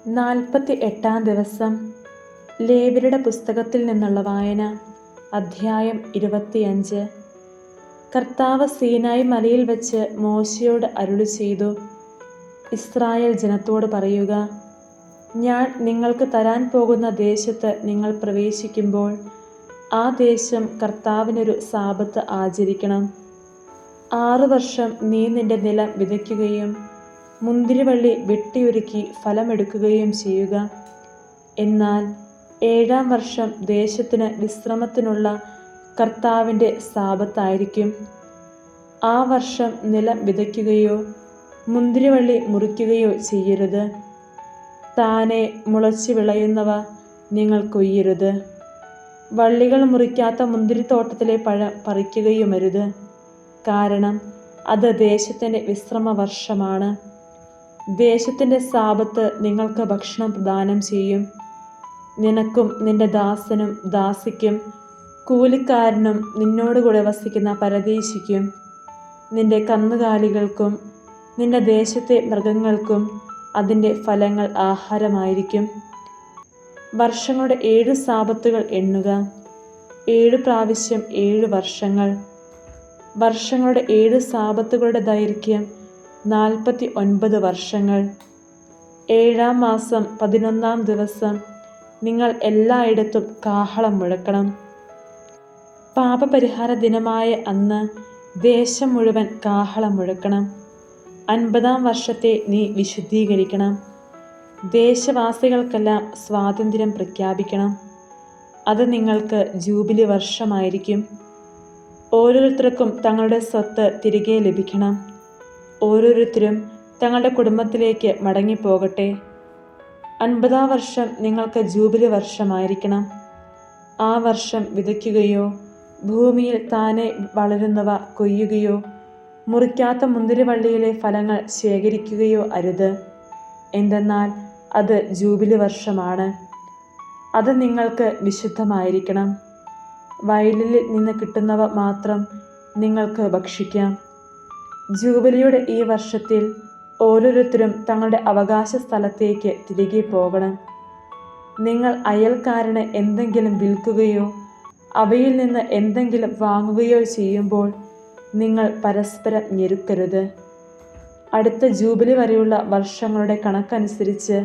48 ദിവസം. ലേവ്യരുടെ പുസ്തകത്തിൽ നിന്നുള്ള വായന. അധ്യായം 25. കർത്താവ് സീനായി മലയിൽ വച്ച് മോശെയോട് അരുളി ചെയ്തു, ഇസ്രായേൽ ജനത്തോട് പറയുക, ഞാൻ നിങ്ങൾക്ക് തരാൻ പോകുന്ന ദേശത്ത് നിങ്ങൾ പ്രവേശിക്കുമ്പോൾ ആ ദേശം കർത്താവിനൊരു സാബത്ത് ആചരിക്കണം. 6 വർഷം നീ നിന്റെ നിലം വിതയ്ക്കുകയും മുന്തിരിവള്ളി വെട്ടിയൊരുക്കി ഫലമെടുക്കുകയും ചെയ്യുക. എന്നാൽ 7-ാം വർഷം ദേശത്തിന് വിശ്രമത്തിനുള്ള കർത്താവിൻ്റെ സാബത്തായിരിക്കും. ആ വർഷം നിലം വിതയ്ക്കുകയോ മുന്തിരിവള്ളി മുറിക്കുകയോ ചെയ്യരുത്. താനെ മുളച്ചു വിളയുന്നവ നിങ്ങൾ കൊയ്യരുത്. വള്ളികൾ മുറിക്കാത്ത മുന്തിരിത്തോട്ടത്തിലെ പഴം പറിക്കുകയുമരുത്. കാരണം അത് ദേശത്തിൻ്റെ വിശ്രമ വർഷമാണ്. ദേശത്തിൻ്റെ സാബത്ത് നിങ്ങൾക്ക് ഭക്ഷണം പ്രദാനം ചെയ്യും. നിനക്കും നിന്റെ ദാസനും ദാസിക്കും കൂലിക്കാരനും നിന്നോടുകൂടെ വസിക്കുന്ന പരദേശിക്കും നിന്റെ കന്നുകാലികൾക്കും നിന്റെ ദേശത്തെ മൃഗങ്ങൾക്കും അതിൻ്റെ ഫലങ്ങൾ ആഹാരമായിരിക്കും. വർഷങ്ങളുടെ 7 സാബത്തുകൾ എണ്ണുക. 7 പ്രാവശ്യം 7 വർഷങ്ങൾ. വർഷങ്ങളുടെ 7 സാബത്തുകളുടെ ദൈർഘ്യം 49 വർഷങ്ങൾ. 7-ാം മാസം 11-ാം ദിവസം നിങ്ങൾ എല്ലായിടത്തും കാഹളം മുഴക്കണം. പാപപരിഹാര ദിനമായ അന്ന് ദേശം മുഴുവൻ കാഹളം മുഴക്കണം. 50-ാം വർഷത്തെ നീ വിശുദ്ധീകരിക്കണം. ദേശവാസികൾക്കെല്ലാം സ്വാതന്ത്ര്യം പ്രഖ്യാപിക്കണം. അത് നിങ്ങൾക്ക് ജൂബിലി വർഷമായിരിക്കും. ഓരോരുത്തർക്കും തങ്ങളുടെ സ്വത്ത് തിരികെ ലഭിക്കണം. ഓരോരുത്തരും തങ്ങളുടെ കുടുംബത്തിലേക്ക് മടങ്ങിപ്പോകട്ടെ. 50-ാം വർഷം നിങ്ങൾക്ക് ജൂബിലി വർഷമായിരിക്കണം. ആ വർഷം വിതയ്ക്കുകയോ ഭൂമിയിൽ താനെ വളരുന്നവ കൊയ്യുകയോ മുറിക്കാത്ത മുന്തിരിവള്ളിയിലെ ഫലങ്ങൾ ശേഖരിക്കുകയോ അരുത്. എന്തെന്നാൽ അത് ജൂബിലി വർഷമാണ്. അത് നിങ്ങൾക്ക് വിശുദ്ധമായിരിക്കണം. വയലിൽ നിന്ന് കിട്ടുന്നവ മാത്രം നിങ്ങൾക്ക് ഭക്ഷിക്കാം. ജൂബിലിയുടെ ഈ വർഷത്തിൽ ഓരോരുത്തരും തങ്ങളുടെ അവകാശ സ്ഥലത്തേക്ക് തിരികെ പോകണം. നിങ്ങൾ അയൽക്കാരന് എന്തെങ്കിലും വിൽക്കുകയോ അവയിൽ നിന്ന് എന്തെങ്കിലും വാങ്ങുകയോ ചെയ്യുമ്പോൾ നിങ്ങൾ പരസ്പരം ഞെരുക്കരുത്. അടുത്ത ജൂബിലി വരെയുള്ള വർഷങ്ങളുടെ കണക്കനുസരിച്ച്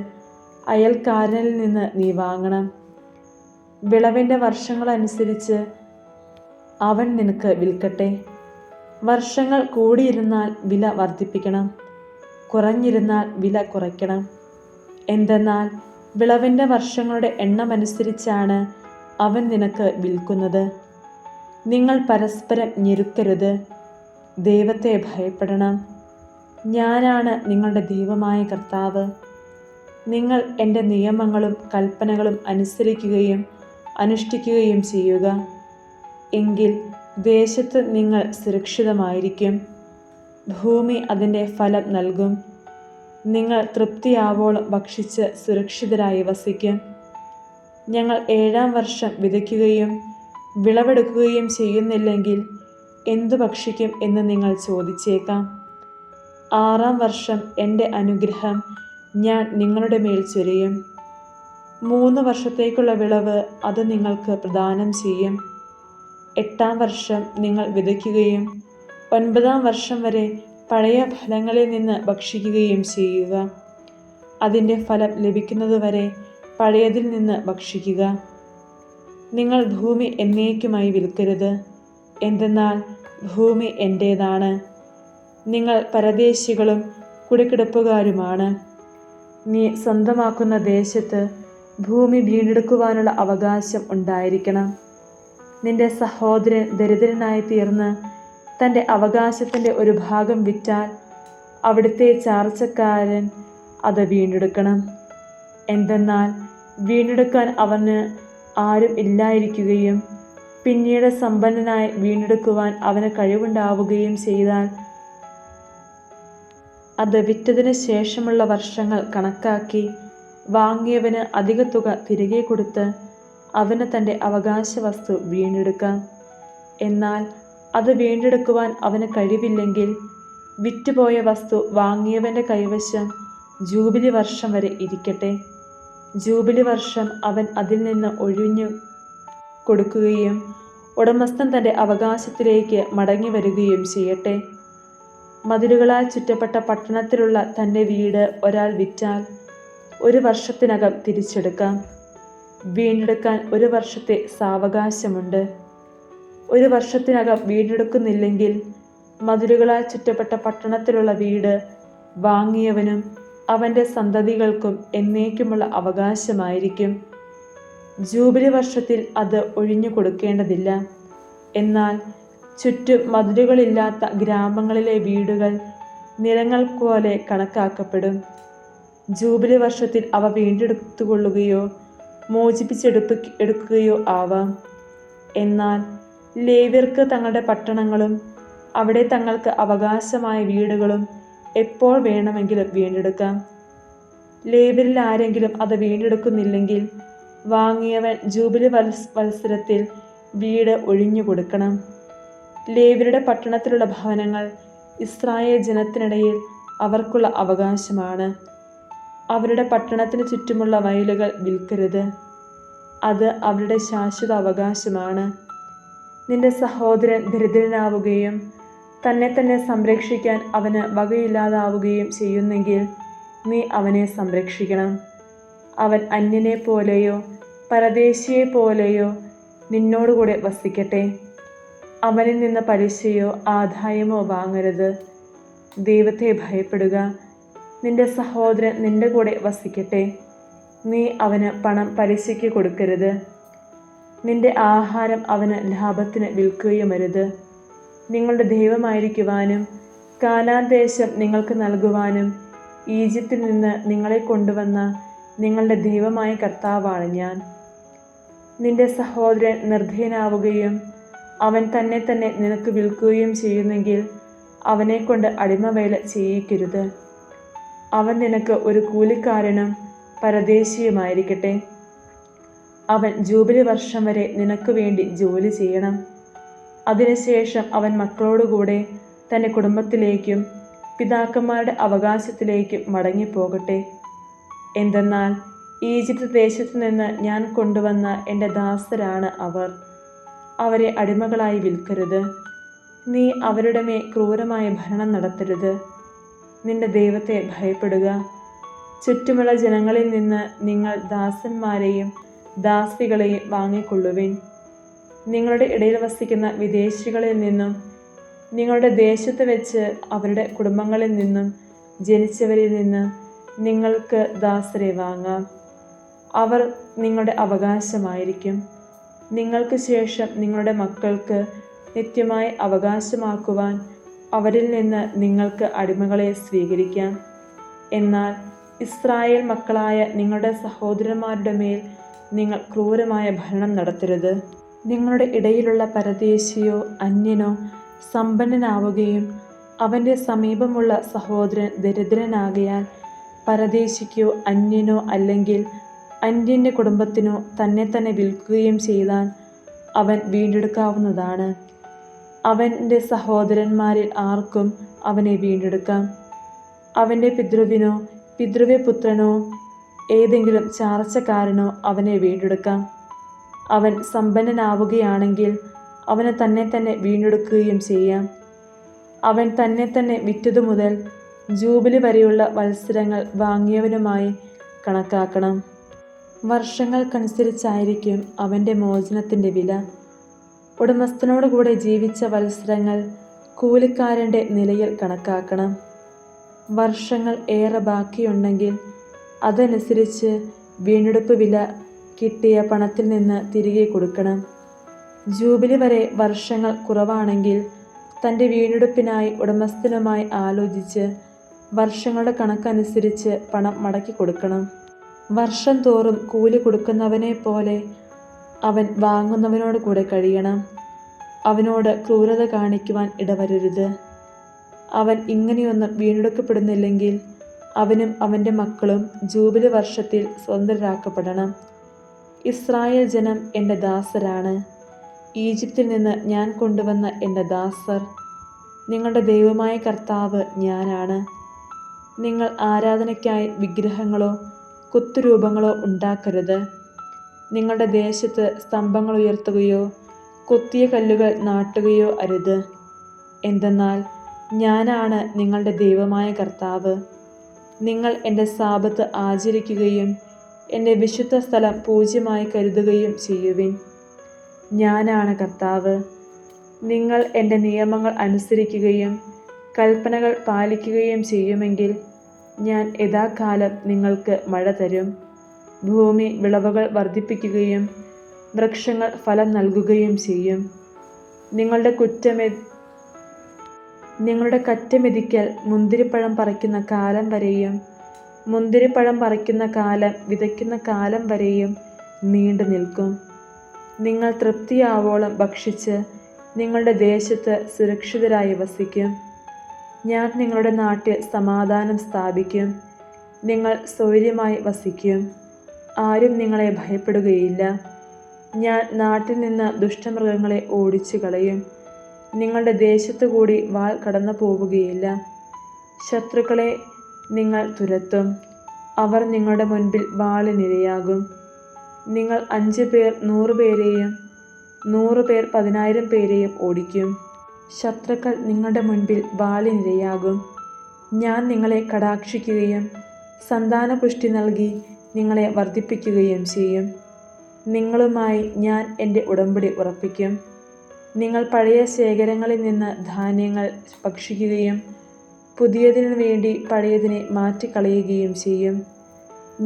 അയൽക്കാരനിൽ നിന്ന് നീ വാങ്ങണം. വിളവിൻ്റെ വർഷങ്ങളനുസരിച്ച് അവൻ നിനക്ക് വിൽക്കട്ടെ. വർഷങ്ങൾ കൂടിയിരുന്നാൽ വില വർദ്ധിപ്പിക്കണം, കുറഞ്ഞിരുന്നാൽ വില കുറയ്ക്കണം. എന്തെന്നാൽ വിളവിൻ്റെ വർഷങ്ങളുടെ എണ്ണമനുസരിച്ചാണ് അവൻ നിനക്ക് വിൽക്കുന്നത്. നിങ്ങൾ പരസ്പരം ഞെരുക്കരുത്. ദൈവത്തെ ഭയപ്പെടണം. ഞാനാണ് നിങ്ങളുടെ ദൈവമായ കർത്താവ്. നിങ്ങൾ എൻ്റെ നിയമങ്ങളും കൽപ്പനകളും അനുസരിക്കുകയും അനുഷ്ഠിക്കുകയും ചെയ്യുക. എങ്കിൽ ദേശത്ത് നിങ്ങൾ സുരക്ഷിതമായിരിക്കും. ഭൂമി അതിൻ്റെ ഫലം നൽകും. നിങ്ങൾ തൃപ്തിയാവോളം ഭക്ഷിച്ച് സുരക്ഷിതരായി വസിക്കും. ഞങ്ങൾ 7-ാം വർഷം വിതയ്ക്കുകയും വിളവെടുക്കുകയും ചെയ്യുന്നില്ലെങ്കിൽ എന്തു ഭക്ഷിക്കും എന്ന് നിങ്ങൾ ചോദിച്ചേക്കാം. 6-ാം വർഷം എൻ്റെ അനുഗ്രഹം ഞാൻ നിങ്ങളുടെ മേൽ ചൊരിയും. 3 വർഷത്തേക്കുള്ള വിളവ് അത് നിങ്ങൾക്ക് പ്രദാനം ചെയ്യും. 8-ാം വർഷം നിങ്ങൾ വിതയ്ക്കുകയും 9-ാം വർഷം വരെ പഴയ ഫലങ്ങളിൽ നിന്ന് ഭക്ഷിക്കുകയും ചെയ്യുക. അതിൻ്റെ ഫലം ലഭിക്കുന്നതുവരെ പഴയതിൽ നിന്ന് ഭക്ഷിക്കുക. നിങ്ങൾ ഭൂമി എന്നേക്കുമായി വിൽക്കരുത്. എന്തെന്നാൽ ഭൂമി എൻ്റേതാണ്. നിങ്ങൾ പരദേശികളും കുടികിടപ്പുകാരുമാണ്. നീ സ്വന്തമാക്കുന്ന ദേശത്ത് ഭൂമി വീണ്ടെടുക്കുവാനുള്ള അവകാശം ഉണ്ടായിരിക്കണം. നിന്റെ സഹോദരൻ ദരിദ്രനായി തീർന്ന് തൻ്റെ അവകാശത്തിൻ്റെ ഒരു ഭാഗം വിറ്റാൽ അവിടുത്തെ ചാർച്ചക്കാരൻ അത് വീണ്ടെടുക്കണം. എന്തെന്നാൽ വീണ്ടെടുക്കാൻ അവന് ആരും ഇല്ലായിരിക്കുകയും പിന്നീട് സമ്പന്നനായി വീണ്ടെടുക്കുവാൻ അവന് കഴിവുണ്ടാവുകയും ചെയ്താൽ അത് വിറ്റതിന് ശേഷമുള്ള വർഷങ്ങൾ കണക്കാക്കി വാങ്ങിയവന് അധിക തുക തിരികെ കൊടുത്ത് അവന് തൻ്റെ അവകാശ വസ്തു വീണ്ടെടുക്കാം. എന്നാൽ അത് വീണ്ടെടുക്കുവാൻ അവന് കഴിവില്ലെങ്കിൽ വിറ്റുപോയ വസ്തു വാങ്ങിയവൻ്റെ കൈവശം ജൂബിലി വർഷം വരെ ഇരിക്കട്ടെ. ജൂബിലി വർഷം അവൻ അതിൽ നിന്ന് ഒഴിഞ്ഞു കൊടുക്കുകയും ഉടമസ്ഥൻ തൻ്റെ അവകാശത്തിലേക്ക് മടങ്ങി വരികയും ചെയ്യട്ടെ. മതിലുകളാൽ ചുറ്റപ്പെട്ട പട്ടണത്തിലുള്ള തൻ്റെ വീട് ഒരാൾ വിറ്റാൽ 1 വർഷത്തിനകം തിരിച്ചെടുക്കാം. വീണ്ടെടുക്കാൻ 1 വർഷത്തെ സാവകാശമുണ്ട്. 1 വർഷത്തിനകം വീണ്ടെടുക്കുന്നില്ലെങ്കിൽ മതിലുകളാൽ ചുറ്റപ്പെട്ട പട്ടണത്തിലുള്ള വീട് വാങ്ങിയവനും അവൻ്റെ സന്തതികൾക്കും എന്നേക്കുമുള്ള അവകാശമായിരിക്കും. ജൂബിലി വർഷത്തിൽ അത് ഒഴിഞ്ഞു കൊടുക്കേണ്ടതില്ല. എന്നാൽ ചുറ്റും മതിലുകളില്ലാത്ത ഗ്രാമങ്ങളിലെ വീടുകൾ നിലങ്ങൾ പോലെ കണക്കാക്കപ്പെടും. ജൂബിലി വർഷത്തിൽ അവ വീണ്ടെടുത്തുകൊള്ളുകയോ മോചിപ്പിച്ചെടുക്കുകയോ ആവാം. എന്നാൽ ലേവ്യർക്ക് തങ്ങളുടെ പട്ടണങ്ങളും അവിടെ തങ്ങൾക്ക് അവകാശമായ വീടുകളും എപ്പോൾ വേണമെങ്കിലും വീണ്ടെടുക്കാം. ലേവ്യരിൽ ആരെങ്കിലും അത് വീണ്ടെടുക്കുന്നില്ലെങ്കിൽ വാങ്ങിയവൻ ജൂബിലി വത്സരത്തിൽ വീട് ഒഴിഞ്ഞു കൊടുക്കണം. ലേവ്യരുടെ പട്ടണത്തിലുള്ള ഭവനങ്ങൾ ഇസ്രായേൽ ജനത്തിനിടയിൽ അവർക്കുള്ള അവകാശമാണ്. അവരുടെ പട്ടണത്തിന് ചുറ്റുമുള്ള വയലുകൾ വിൽക്കരുത്. അത് അവരുടെ ശാശ്വത അവകാശമാണ്. നിന്റെ സഹോദരൻ ദരിദ്രനാവുകയും തന്നെ സംരക്ഷിക്കാൻ അവന് വകയില്ലാതാവുകയും ചെയ്യുന്നെങ്കിൽ നീ അവനെ സംരക്ഷിക്കണം. അവൻ അന്യനെ പോലെയോ പരദേശിയെ പോലെയോ നിന്നോടുകൂടെ വസിക്കട്ടെ. അവനിൽ നിന്ന് പലിശയോ ആദായമോ വാങ്ങരുത്. ദൈവത്തെ ഭയപ്പെടുക. നിന്റെ സഹോദരൻ നിന്റെ കൂടെ വസിക്കട്ടെ. നീ അവന് പണം പലിശയ്ക്ക് കൊടുക്കരുത്. നിന്റെ ആഹാരം അവന് ലാഭത്തിന് വിൽക്കുകയുമരുത്. നിങ്ങളുടെ ദൈവമായിരിക്കുവാനും കാനാൻ ദേശം നിങ്ങൾക്ക് നൽകുവാനും ഈജിപ്തിൽ നിന്ന് നിങ്ങളെ കൊണ്ടുവന്ന നിങ്ങളുടെ ദൈവമായ കർത്താവാണ് ഞാൻ. നിന്റെ സഹോദരൻ നിർദ്ധയനാവുകയും അവൻ തന്നെ നിനക്ക് വിൽക്കുകയും ചെയ്യുന്നെങ്കിൽ അവനെക്കൊണ്ട് അടിമവേല ചെയ്യിക്കരുത്. അവൻ നിനക്ക് ഒരു കൂലിക്കാരനും പരദേശിയുമായിരിക്കട്ടെ. അവൻ ജൂബിലി വർഷം വരെ നിനക്ക് വേണ്ടി ജോലി ചെയ്യണം. അതിനുശേഷം അവൻ മക്കളോടുകൂടെ തൻ്റെ കുടുംബത്തിലേക്കും പിതാക്കന്മാരുടെ അവകാശത്തിലേക്കും മടങ്ങിപ്പോകട്ടെ. എന്തെന്നാൽ ഈജിപ്ത് ദേശത്തു നിന്ന് ഞാൻ കൊണ്ടുവന്ന എൻ്റെ ദാസരാണ് അവർ. അവരെ അടിമകളായി വിൽക്കരുത്. നീ അവരുടെ മേൽ ക്രൂരമായ ഭരണം നടത്തരുത്. നിന്റെ ദൈവത്തെ ഭയപ്പെടുക. ചുറ്റുമുള്ള ജനങ്ങളിൽ നിന്ന് നിങ്ങൾ ദാസന്മാരെയും ദാസികളെയും വാങ്ങിക്കൊള്ളുവിൻ. നിങ്ങളുടെ ഇടയിൽ വസിക്കുന്ന വിദേശികളിൽ നിന്നും നിങ്ങളുടെ ദേശത്ത് വെച്ച് അവരുടെ കുടുംബങ്ങളിൽ നിന്നും ജനിച്ചവരിൽ നിന്ന് നിങ്ങൾക്ക് ദാസരെ വാങ്ങാം. അവർ നിങ്ങളുടെ അവകാശമായിരിക്കും. നിങ്ങൾക്ക് ശേഷം നിങ്ങളുടെ മക്കൾക്ക് നിത്യമായി അവകാശമാക്കുവാൻ അവരിൽ നിന്ന് നിങ്ങൾക്ക് അടിമകളെ സ്വീകരിക്കാം. എന്നാൽ ഇസ്രായേൽ മക്കളായ നിങ്ങളുടെ സഹോദരന്മാരുടെ മേൽ നിങ്ങൾ ക്രൂരമായ ഭരണം നടത്തരുത്. നിങ്ങളുടെ ഇടയിലുള്ള പരദേശിയോ അന്യനോ സമ്പന്നനാവുകയും അവൻ്റെ സമീപമുള്ള സഹോദരൻ ദരിദ്രനാകയാൽ പരദേശിക്കോ അന്യനോ അല്ലെങ്കിൽ അന്യൻ്റെ കുടുംബത്തിനോ തന്നെ വിൽക്കുകയും ചെയ്താൽ അവൻ വീണ്ടെടുക്കാവുന്നതാണ്. അവൻ്റെ സഹോദരന്മാരിൽ ആർക്കും അവനെ വീണ്ടെടുക്കാം. അവൻ്റെ പിതൃവിനോ പിതൃവ്യപുത്രനോ ഏതെങ്കിലും ചാർച്ചക്കാരനോ അവനെ വീണ്ടെടുക്കാം. അവൻ സമ്പന്നനാവുകയാണെങ്കിൽ അവന് തന്നെ വീണ്ടെടുക്കുകയും ചെയ്യാം. അവൻ തന്നെ വിറ്റതു മുതൽ ജൂബിലി വരെയുള്ള വത്സരങ്ങൾ വാങ്ങിയവനുമായി കണക്കാക്കണം. വർഷങ്ങൾക്കനുസരിച്ചായിരിക്കും അവൻ്റെ മോചനത്തിൻ്റെ വില. ഉടമസ്ഥനോടുകൂടെ ജീവിച്ച വത്സരങ്ങൾ കൂലിക്കാരൻ്റെ നിലയിൽ കണക്കാക്കണം. വർഷങ്ങൾ ഏറെ ബാക്കിയുണ്ടെങ്കിൽ അതനുസരിച്ച് വീണ്ടെടുപ്പ് വില കിട്ടിയ പണത്തിൽ നിന്ന് തിരികെ കൊടുക്കണം. ജൂബിലി വരെ വർഷങ്ങൾ കുറവാണെങ്കിൽ തൻ്റെ വീണ്ടെടുപ്പിനായി ഉടമസ്ഥനുമായി ആലോചിച്ച് വർഷങ്ങളുടെ കണക്കനുസരിച്ച് പണം മടക്കി കൊടുക്കണം. വർഷം തോറും കൂലി കൊടുക്കുന്നവനെ പോലെ അവൻ വാങ്ങുന്നവനോട് കൂടെ കഴിയണം. അവനോട് ക്രൂരത കാണിക്കുവാൻ ഇടവരരുത്. അവൻ ഇങ്ങനെയൊന്നും വീണ്ടെടുക്കപ്പെടുന്നില്ലെങ്കിൽ അവനും അവൻ്റെ മക്കളും ജൂബിലി വർഷത്തിൽ സ്വതന്ത്രരാക്കപ്പെടണം. ഇസ്രായേൽ ജനം എൻ്റെ ദാസരാണ്. ഈജിപ്തിൽ നിന്ന് ഞാൻ കൊണ്ടുവന്ന എൻ്റെ ദാസർ. നിങ്ങളുടെ ദൈവമായ കർത്താവ് ഞാനാണ്. നിങ്ങൾ ആരാധനയ്ക്കായി വിഗ്രഹങ്ങളോ കുത്തുരൂപങ്ങളോ ഉണ്ടാക്കരുത്. നിങ്ങളുടെ ദേശത്ത് സ്തംഭങ്ങൾ ഉയർത്തുകയോ കൊത്തിയ കല്ലുകൾ നാട്ടുകയോ അരുത്. എന്തെന്നാൽ ഞാനാണ് നിങ്ങളുടെ ദൈവമായ കർത്താവ്. നിങ്ങൾ എൻ്റെ സാബത്ത് ആചരിക്കുകയും എൻ്റെ വിശുദ്ധ സ്ഥലം പൂജ്യമായി കരുതുകയും ചെയ്യുവിൻ. ഞാനാണ് കർത്താവ്. നിങ്ങൾ എൻ്റെ നിയമങ്ങൾ അനുസരിക്കുകയും കൽപ്പനകൾ പാലിക്കുകയും ചെയ്യുമെങ്കിൽ ഞാൻ യഥാകാലം നിങ്ങൾക്ക് മഴ തരും. ഭൂമി വിളവുകൾ വർദ്ധിപ്പിക്കുകയും വൃക്ഷങ്ങൾ ഫലം നൽകുകയും ചെയ്യും. നിങ്ങളുടെ കറ്റമെതിക്കൽ മുന്തിരിപ്പഴം പറിക്കുന്ന കാലം വരെയും മുന്തിരിപ്പഴം പറിക്കുന്ന കാലം വിതയ്ക്കുന്ന കാലം വരെയും നീണ്ടു നിൽക്കും. നിങ്ങൾ തൃപ്തിയാവോളം ഭക്ഷിച്ച് നിങ്ങളുടെ ദേശത്ത് സുരക്ഷിതരായി വസിക്കും. ഞാൻ നിങ്ങളുടെ നാട്ടിൽ സമാധാനം സ്ഥാപിക്കും. നിങ്ങൾ സ്വൈര്യമായി വസിക്കും. ആരും നിങ്ങളെ ഭയപ്പെടുകയില്ല. ഞാൻ നാട്ടിൽ നിന്ന് ദുഷ്ടമൃഗങ്ങളെ ഓടിച്ചു കളയും. നിങ്ങളുടെ ദേശത്തുകൂടി വാൾ കടന്നു പോവുകയില്ല. ശത്രുക്കളെ നിങ്ങൾ തുരത്തും. അവർ നിങ്ങളുടെ മുൻപിൽ വാളിനിരയാകും. നിങ്ങൾ 5 പേർ 100 പേരെയും 100 പേർ 10,000 പേരെയും ഓടിക്കും. ശത്രുക്കൾ നിങ്ങളുടെ മുൻപിൽ വാളിനിരയാകും. ഞാൻ നിങ്ങളെ കടാക്ഷിക്കുകയും സന്താനപുഷ്ടി നൽകി നിങ്ങളെ വർദ്ധിപ്പിക്കുകയും ചെയ്യും. നിങ്ങളുമായി ഞാൻ എൻ്റെ ഉടമ്പടി ഉറപ്പിക്കും. നിങ്ങൾ പഴയ ശേഖരങ്ങളിൽ നിന്ന് ധാന്യങ്ങൾ ഭക്ഷിക്കുകയും പുതിയതിനു വേണ്ടി പഴയതിനെ മാറ്റിക്കളയുകയും ചെയ്യും.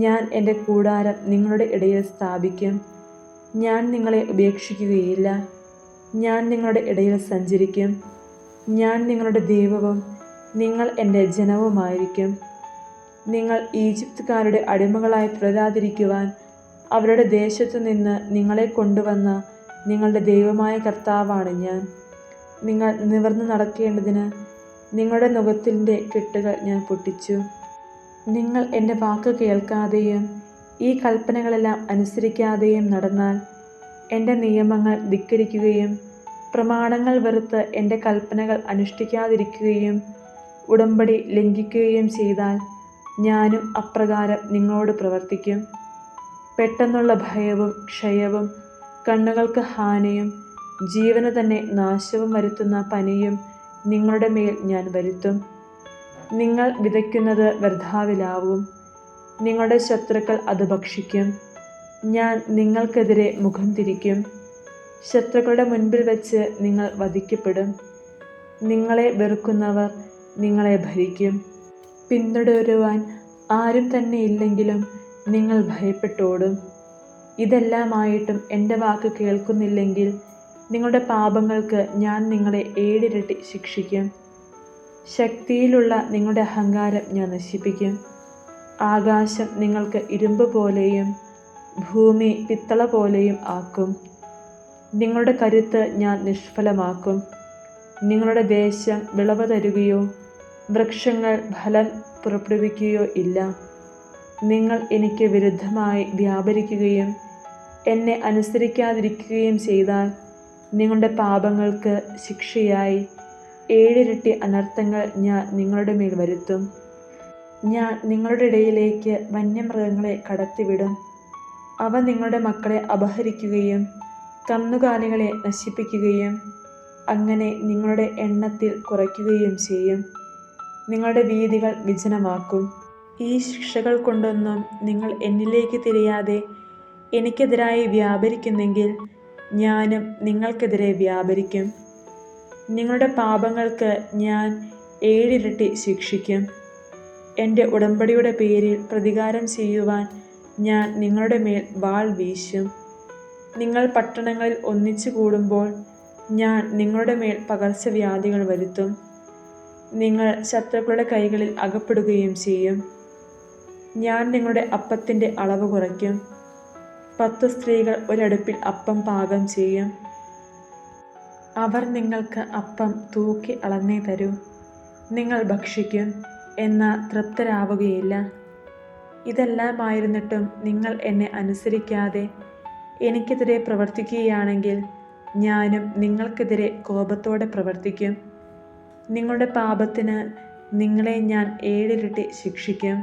ഞാൻ എൻ്റെ കൂടാരം നിങ്ങളുടെ ഇടയിൽ സ്ഥാപിക്കും. ഞാൻ നിങ്ങളെ ഉപേക്ഷിക്കുകയില്ല. ഞാൻ നിങ്ങളുടെ ഇടയിൽ സഞ്ചരിക്കും. ഞാൻ നിങ്ങളുടെ ദൈവവും നിങ്ങൾ എൻ്റെ ജനവുമായിരിക്കും. നിങ്ങൾ ഈജിപ്തുകാരുടെ അടിമകളായി തുടരാതിരിക്കുവാൻ അവരുടെ ദേശത്തു നിന്ന് നിങ്ങളെ കൊണ്ടുവന്ന നിങ്ങളുടെ ദൈവമായ കർത്താവാണ് ഞാൻ. നിങ്ങൾ നിവർന്നു നടക്കേണ്ടതിന് നിങ്ങളുടെ നുകത്തിൻ്റെ കെട്ടുകൾ ഞാൻ പൊട്ടിച്ചു. നിങ്ങൾ എൻ്റെ വാക്ക് കേൾക്കാതെയും ഈ കൽപ്പനകളെല്ലാം അനുസരിക്കാതെയും നടന്നാൽ, എൻ്റെ നിയമങ്ങൾ ധിക്കരിക്കുകയും പ്രമാണങ്ങൾ വെറുത്ത് എൻ്റെ കൽപ്പനകൾ അനുഷ്ഠിക്കാതിരിക്കുകയും ഉടമ്പടി ലംഘിക്കുകയും ചെയ്താൽ ഞാനും അപ്രകാരം നിങ്ങളോട് പ്രവർത്തിക്കും. പെട്ടെന്നുള്ള ഭയവും ക്ഷയവും കണ്ണുകൾക്ക് ഹാനിയും ജീവന് തന്നെ നാശവും വരുത്തുന്ന പനിയും നിങ്ങളുടെ മേൽ ഞാൻ വരുത്തും. നിങ്ങൾ വിതയ്ക്കുന്നത് വ്യർത്ഥാവിലാവും. നിങ്ങളുടെ ശത്രുക്കൾ അത് ഭക്ഷിക്കും. ഞാൻ നിങ്ങൾക്കെതിരെ മുഖം തിരിക്കും. ശത്രുക്കളുടെ മുൻപിൽ വെച്ച് നിങ്ങൾ വധിക്കപ്പെടും. നിങ്ങളെ വെറുക്കുന്നവർ നിങ്ങളെ ഭരിക്കും. പിന്തുടരുവാൻ ആരും തന്നെ ഇല്ലെങ്കിലും നിങ്ങൾ ഭയപ്പെട്ടോടും. ഇതെല്ലാമായിട്ടും എൻ്റെ വാക്ക് കേൾക്കുന്നില്ലെങ്കിൽ നിങ്ങളുടെ പാപങ്ങൾക്ക് ഞാൻ നിങ്ങളെ 7 ഇരട്ടി ശിക്ഷിക്കും. ശക്തിയിലുള്ള നിങ്ങളുടെ അഹങ്കാരം ഞാൻ നശിപ്പിക്കും. ആകാശം നിങ്ങൾക്ക് ഇരുമ്പ് പോലെയും ഭൂമി പിത്തള പോലെയും ആക്കും. നിങ്ങളുടെ കരുത്ത് ഞാൻ നിഷ്ഫലമാക്കും. നിങ്ങളുടെ ദേശം വിളവ് തരുകയോ വൃക്ഷങ്ങൾ ഫലം പുറപ്പെടുവിക്കുകയോ ഇല്ല. നിങ്ങൾ എനിക്ക് വിരുദ്ധമായി വ്യാപരിക്കുകയും എന്നെ അനുസരിക്കാതിരിക്കുകയും ചെയ്താൽ നിങ്ങളുടെ പാപങ്ങൾക്ക് ശിക്ഷയായി 7 ഇരട്ടി അനർത്ഥങ്ങൾ ഞാൻ നിങ്ങളുടെ മേൽ വരുത്തും. ഞാൻ നിങ്ങളുടെ ഇടയിലേക്ക് വന്യമൃഗങ്ങളെ കടത്തിവിടും. അവ നിങ്ങളുടെ മക്കളെ അപഹരിക്കുകയും കന്നുകാലികളെ നശിപ്പിക്കുകയും അങ്ങനെ നിങ്ങളുടെ എണ്ണത്തിൽ കുറയ്ക്കുകയും ചെയ്യും. നിങ്ങളുടെ വീഥികൾ വിജനമാക്കും. ഈ ശിക്ഷകൾ കൊണ്ടൊന്നും നിങ്ങൾ എന്നിലേക്ക് തിരിയാതെ എനിക്കെതിരായി വ്യാപരിക്കുന്നെങ്കിൽ ഞാനും നിങ്ങൾക്കെതിരെ വ്യാപരിക്കും. നിങ്ങളുടെ പാപങ്ങൾക്ക് ഞാൻ 7 ഇരട്ടി ശിക്ഷിക്കും. എൻ്റെ ഉടമ്പടിയുടെ പേരിൽ പ്രതികാരം ചെയ്യുവാൻ ഞാൻ നിങ്ങളുടെ മേൽ വാൾ വീശും. നിങ്ങൾ പട്ടണങ്ങളിൽ ഒന്നിച്ചു കൂടുമ്പോൾ ഞാൻ നിങ്ങളുടെ മേൽ പകർച്ചവ്യാധികൾ വരുത്തും. നിങ്ങൾ ശത്രുക്കളുടെ കൈകളിൽ അകപ്പെടുകയും ചെയ്യും. ഞാൻ നിങ്ങളുടെ അപ്പത്തിൻ്റെ അളവ് കുറയ്ക്കും. 10 സ്ത്രീകൾ ഒരടുപ്പിൽ അപ്പം പാകം ചെയ്യും. അവർ നിങ്ങൾക്ക് അപ്പം തൂക്കി അളന്നേ തരൂ. നിങ്ങൾ ഭക്ഷിക്കും, എന്നാൽ തൃപ്തരാവുകയില്ല. ഇതെല്ലാമായിരുന്നിട്ടും നിങ്ങൾ എന്നെ അനുസരിക്കാതെ എനിക്കെതിരെ പ്രവർത്തിക്കുകയാണെങ്കിൽ ഞാനും നിങ്ങൾക്കെതിരെ കോപത്തോടെ പ്രവർത്തിക്കും. നിങ്ങളുടെ പാപത്തിന് നിങ്ങളെ ഞാൻ 7 ഇരട്ടി ശിക്ഷിക്കും.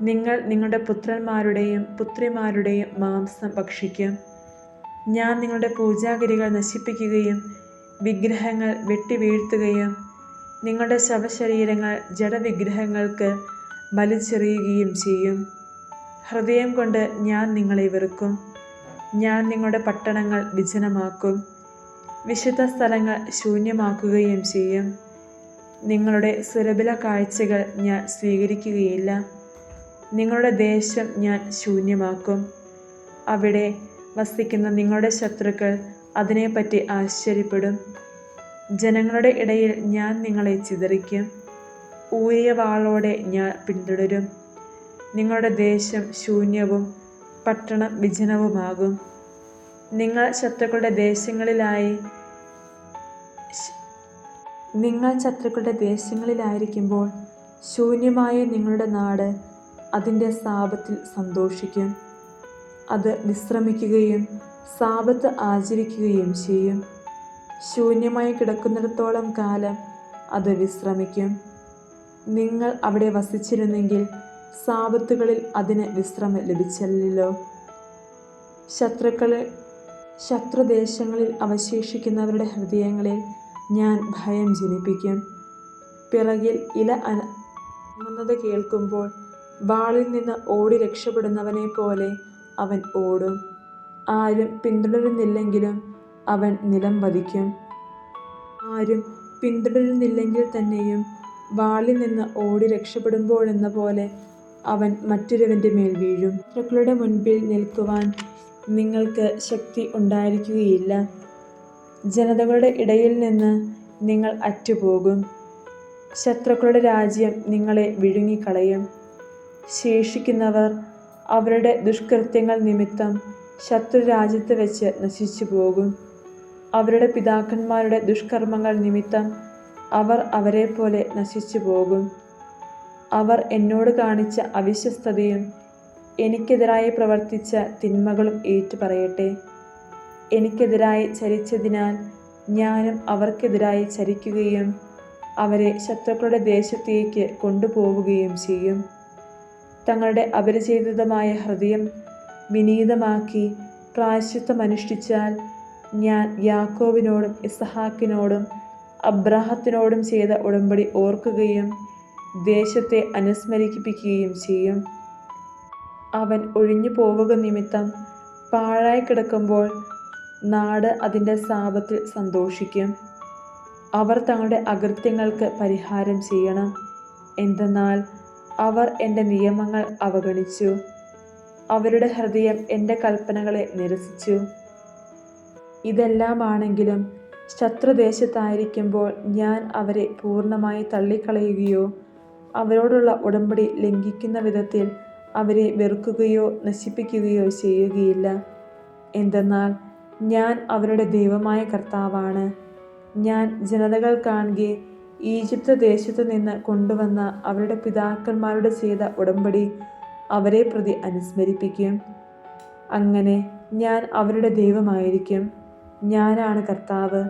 നിങ്ങൾ നിങ്ങളുടെ പുത്രന്മാരുടെയും പുത്രിമാരുടെയും മാംസം ഭക്ഷിക്കും. ഞാൻ നിങ്ങളുടെ പൂജാഗിരികൾ നശിപ്പിക്കുകയും വിഗ്രഹങ്ങൾ വെട്ടിവീഴ്ത്തുകയും നിങ്ങളുടെ ശവശരീരങ്ങൾ ജഡവിഗ്രഹങ്ങൾക്ക് വലിച്ചെറിയുകയും ചെയ്യും. ഹൃദയം കൊണ്ട് ഞാൻ നിങ്ങളെ വെറുക്കും. ഞാൻ നിങ്ങളുടെ പട്ടണങ്ങൾ വിജനമാക്കും, വിശുദ്ധ സ്ഥലങ്ങൾ ശൂന്യമാക്കുകയും ചെയ്യും. നിങ്ങളുടെ സുരഭില കാഴ്ചകൾ ഞാൻ സ്വീകരിക്കുകയില്ല. നിങ്ങളുടെ ദേശം ഞാൻ ശൂന്യമാക്കും. അവിടെ വസിക്കുന്ന നിങ്ങളുടെ ശത്രുക്കൾ അതിനെപ്പറ്റി ആശ്ചര്യപ്പെടും. ജനങ്ങളുടെ ഇടയിൽ ഞാൻ നിങ്ങളെ ചിതറിക്കും. ഊരിയ വാളോടെ ഞാൻ പിന്തുടരും. നിങ്ങളുടെ ദേശം ശൂന്യവും പട്ടണം വിജനവുമാകും. നിങ്ങൾ ശത്രുക്കളുടെ ദേശങ്ങളിലായിരിക്കുമ്പോൾ ശൂന്യമായ നിങ്ങളുടെ നാട് അതിൻ്റെ സാപത്തിൽ സന്തോഷിക്കും. അത് വിശ്രമിക്കുകയും സാപത്ത് ആചരിക്കുകയും ചെയ്യും. ശൂന്യമായി കിടക്കുന്നിടത്തോളം കാലം അത് വിശ്രമിക്കും. നിങ്ങൾ അവിടെ വസിച്ചിരുന്നെങ്കിൽ സാപത്തുകളിൽ അതിന് വിശ്രമം ലഭിച്ചല്ലോ. ശത്രുദേശങ്ങളിൽ അവശേഷിക്കുന്നവരുടെ ഹൃദയങ്ങളിൽ ഞാൻ ഭയം ജനിപ്പിക്കും. പിറകിൽ ഇല അനങ്ങുന്നത് കേൾക്കുമ്പോൾ വാളിൽ നിന്ന് ഓടി രക്ഷപ്പെടുന്നവനെ പോലെ അവൻ ഓടും. ആരും പിന്തുടരുന്നില്ലെങ്കിലും അവൻ നിലം പതിക്കും. ആരും പിന്തുടരുന്നില്ലെങ്കിൽ തന്നെയും വാളിൽ നിന്ന് ഓടി രക്ഷപ്പെടുമ്പോഴെന്ന പോലെ അവൻ മറ്റൊരുവൻ്റെ മേൽ വീഴും. ശത്രുക്കളുടെ മുൻപിൽ നിൽക്കുവാൻ നിങ്ങൾക്ക് ശക്തി ഉണ്ടായിരിക്കുകയില്ല. ജനതകളുടെ ഇടയിൽ നിന്ന് നിങ്ങൾ അറ്റുപോകും. ശത്രുക്കളുടെ രാജ്യം നിങ്ങളെ വിഴുങ്ങിക്കളയും. ശേഷിക്കുന്നവർ അവരുടെ ദുഷ്കൃത്യങ്ങൾ നിമിത്തം ശത്രുരാജ്യത്ത് വെച്ച് നശിച്ചു പോകും. അവരുടെ പിതാക്കന്മാരുടെ ദുഷ്കർമ്മങ്ങൾ നിമിത്തം അവർ അവരെപ്പോലെ നശിച്ചു പോകും. അവർ എന്നോട് കാണിച്ച അവിശ്വസ്തതയും എനിക്കെതിരായി പ്രവർത്തിച്ച തിന്മകളും ഏറ്റുപറയട്ടെ. എനിക്കെതിരായി ചരിച്ചതിനാൽ ഞാനും അവർക്കെതിരായി ചരിക്കുകയും അവരെ ശത്രുക്കളുടെ ദേശത്തേക്ക് കൊണ്ടുപോവുകയും ചെയ്യും. തങ്ങളുടെ അപരിചിതമായ ഹൃദയം വിനീതമാക്കി പ്രായശ്ചിത്തമനുഷ്ഠിച്ചാൽ ഞാൻ യാക്കോബിനോടും ഇസഹാക്കിനോടും അബ്രാഹത്തിനോടും ചെയ്ത ഉടമ്പടി ഓർക്കുകയും ദേശത്തെ അനുസ്മരിപ്പിക്കുകയും ചെയ്യും. അവൻ ഒഴിഞ്ഞു പോവുക നിമിത്തം പാഴായി കിടക്കുമ്പോൾ നാട് അതിൻ്റെ സാപത്തിൽ സന്തോഷിക്കും. അവർ തങ്ങളുടെ അകൃത്യങ്ങൾക്ക് പരിഹാരം ചെയ്യണം. എന്തെന്നാൽ അവർ എൻ്റെ നിയമങ്ങൾ അവഗണിച്ചു. അവരുടെ ഹൃദയം എൻ്റെ കൽപ്പനകളെ നിരസിച്ചു. ഇതെല്ലാമാണെങ്കിലും ശത്രുദേശത്തായിരിക്കുമ്പോൾ ഞാൻ അവരെ പൂർണ്ണമായി തള്ളിക്കളയുകയോ അവരോടുള്ള ഉടമ്പടി ലംഘിക്കുന്ന വിധത്തിൽ അവരെ വെറുക്കുകയോ നശിപ്പിക്കുകയോ ചെയ്യുകയില്ല. എന്തെന്നാൽ ഞാൻ അവരുടെ ദൈവമായ കർത്താവാണ്. ഞാൻ ജനതകൾ കാൺകെ ഈജിപ്ത് ദേശത്തു നിന്ന് കൊണ്ടുവന്ന അവരുടെ പിതാക്കന്മാരോട് ചെയ്ത ഉടമ്പടി അവരെ പ്രതി അനുസ്മരിപ്പിക്കും. അങ്ങനെ ഞാൻ അവരുടെ ദൈവമായിരിക്കും. ഞാനാണ് കർത്താവ്.